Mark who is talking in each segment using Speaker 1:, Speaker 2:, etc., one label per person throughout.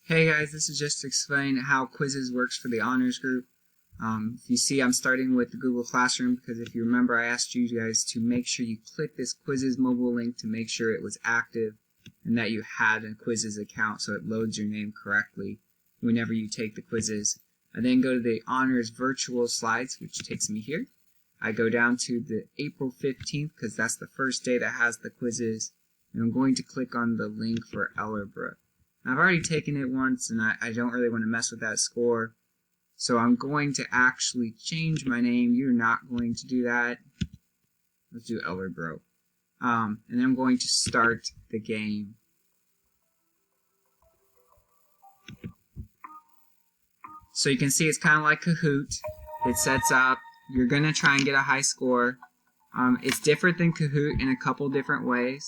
Speaker 1: Hey guys, this is just to explain how Quizzes works for the honors group. If you see, I'm starting with the Google Classroom because if you remember, I asked you guys to make sure you click this Quizzes mobile link to make sure it was active and that you had a Quizzes account so it loads your name correctly whenever you take the quizzes. I then go to the honors virtual slides, which takes me here. I go down to the April 15th because that's the first day that has the quizzes, and I'm going to click on the link for Ellerbrook. I've already taken it once and I don't really want to mess with that score. So I'm going to actually change my name. You're not going to do that. Let's do Ellerbrook. And then I'm going to start the game. So you can see it's kind of like Kahoot. It sets up. You're going to try and get a high score. It's different than Kahoot in a couple different ways.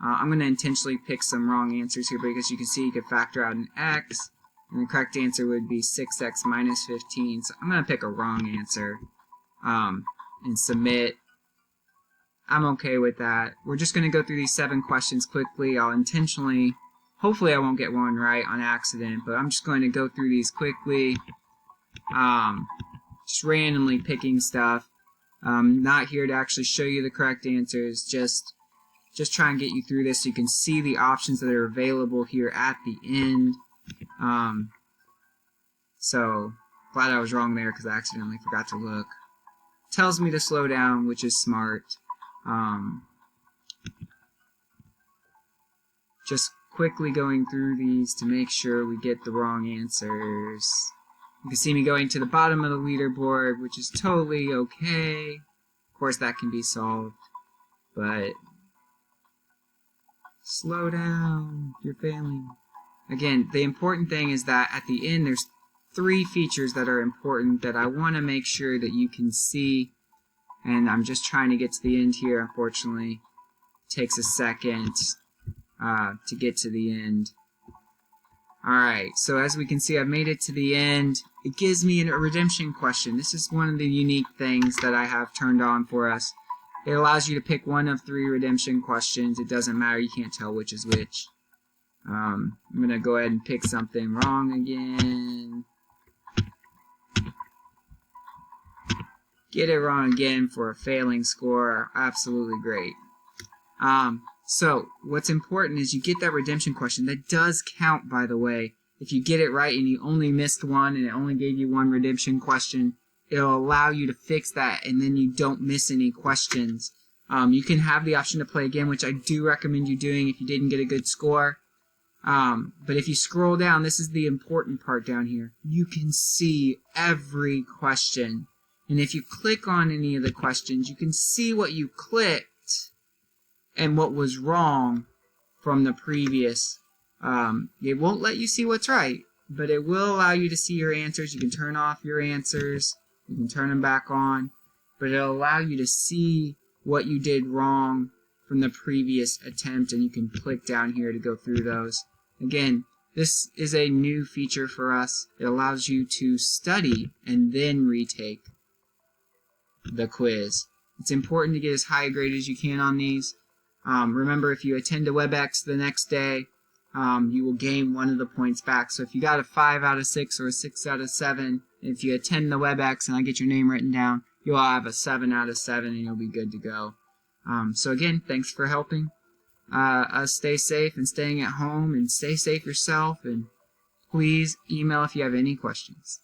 Speaker 1: I'm going to intentionally pick some wrong answers here because you can see you could factor out an x, and the correct answer would be 6x minus 15. So I'm going to pick a wrong answer and submit. I'm okay with that. We're just going to go through these 7 questions quickly. I'll intentionally, hopefully I won't get one right on accident, but I'm just going to go through these quickly, just randomly picking stuff. Not here to actually show you the correct answers, just try and get you through this so you can see the options that are available here at the end. So glad I was wrong there because I accidentally forgot to look. Tells me to slow down, which is smart. Just quickly going through these to make sure we get the wrong answers. You can see me going to the bottom of the leaderboard, which is totally okay. Of course, that can be solved, but slow down, you're failing. Again, the important thing is that at the end there's 3 features that are important that I want to make sure that you can see, and I'm just trying to get to the end here. Unfortunately, it takes a second to get to the end. Alright, so as we can see, I've made it to the end. It gives me a redemption question. This is one of the unique things that I have turned on for us. It allows you to pick one of 3 redemption questions. It doesn't matter, you can't tell which is which. I'm going to go ahead and pick something wrong again. Get it wrong again for a failing score. Absolutely great. So what's important is you get that redemption question. That does count, by the way. If you get it right and you only missed one and it only gave you 1 redemption question, it'll allow you to fix that and then you don't miss any questions. You can have the option to play again, which I do recommend you doing if you didn't get a good score. But if you scroll down, this is the important part down here. You can see every question. And if you click on any of the questions, you can see what you clicked and what was wrong from the previous. It won't let you see what's right, but it will allow you to see your answers. You can turn off your answers. You can turn them back on, but it'll allow you to see what you did wrong from the previous attempt, and you can click down here to go through those. Again, this is a new feature for us. It allows you to study and then retake the quiz. It's important to get as high a grade as you can on these. Remember, if you attend a WebEx the next day, you will gain 1 of the points back. So if you got a 5 out of 6 or a 6 out of 7, if you attend the WebEx and I get your name written down, you'll have a 7 out of 7 and you'll be good to go. So again, thanks for helping us stay safe and staying at home, and stay safe yourself, and please email if you have any questions.